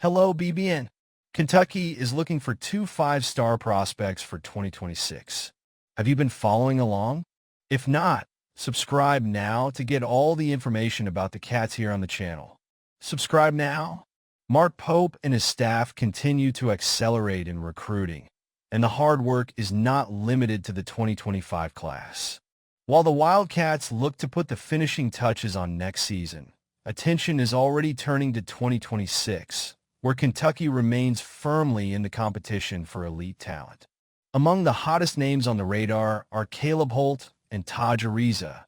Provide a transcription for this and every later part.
Hello, BBN. Kentucky is looking for two five-star prospects for 2026. Have you been following along? If not, subscribe now to get all the information about the Cats here on the channel. Subscribe now. Mark Pope and his staff continue to accelerate in recruiting, and the hard work is not limited to the 2025 class. While the Wildcats look to put the finishing touches on next season, attention is already turning to 2026, where Kentucky remains firmly in the competition for elite talent. Among the hottest names on the radar are Caleb Holt and Taj Ariza,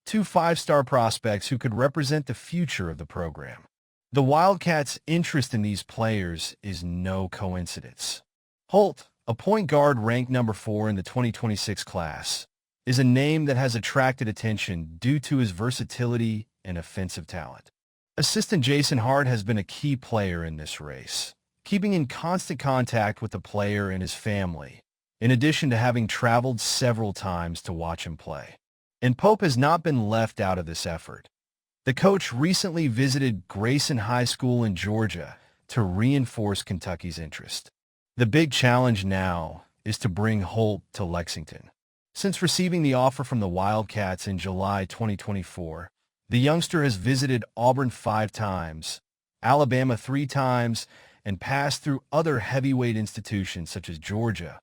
two five-star prospects who could represent the future of the program. The Wildcats' interest in these players is no coincidence. Holt, a point guard ranked number 4 in the 2026 class, is a name that has attracted attention due to his versatility and offensive talent. Assistant Jason Hart has been a key player in this race, keeping in constant contact with the player and his family, in addition to having traveled several times to watch him play. And Pope has not been left out of this effort. The coach recently visited Grayson High School in Georgia to reinforce Kentucky's interest. The big challenge now is to bring Holt to Lexington. Since receiving the offer from the Wildcats in July 2024, the youngster has visited Auburn 5 times, Alabama 3 times, and passed through other heavyweight institutions such as Georgia,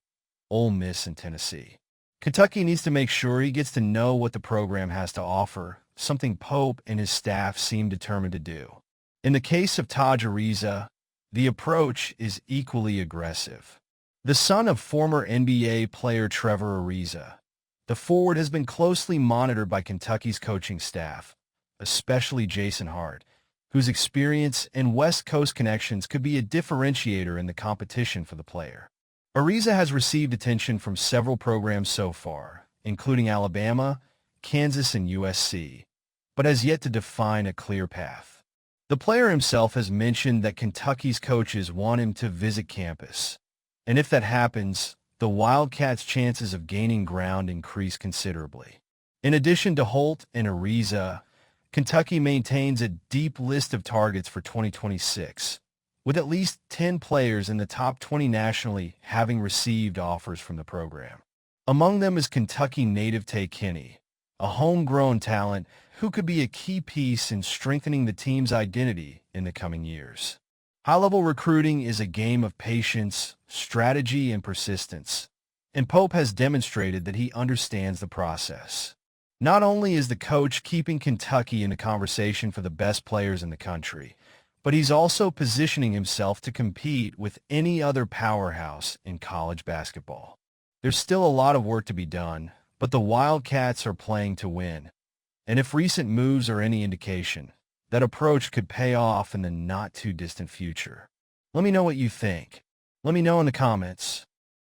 Ole Miss, and Tennessee. Kentucky needs to make sure he gets to know what the program has to offer, something Pope and his staff seem determined to do. In the case of Taj Ariza, the approach is equally aggressive. The son of former NBA player Trevor Ariza, the forward has been closely monitored by Kentucky's coaching staff, especially Jason Hart, whose experience and West Coast connections could be a differentiator in the competition for the player. Ariza has received attention from several programs so far, including Alabama, Kansas, and USC, but has yet to define a clear path. The player himself has mentioned that Kentucky's coaches want him to visit campus, and if that happens, the Wildcats' chances of gaining ground increase considerably. In addition to Holt and Ariza, Kentucky maintains a deep list of targets for 2026, with at least 10 players in the top 20 nationally having received offers from the program. Among them is Kentucky native Tay Kenny, a homegrown talent who could be a key piece in strengthening the team's identity in the coming years. High-level recruiting is a game of patience, strategy, and persistence, and Pope has demonstrated that he understands the process. Not only is the coach keeping Kentucky in the conversation for the best players in the country, but he's also positioning himself to compete with any other powerhouse in college basketball. There's still a lot of work to be done, but the Wildcats are playing to win. And if recent moves are any indication, that approach could pay off in the not-too-distant future. Let me know what you think. Let me know in the comments.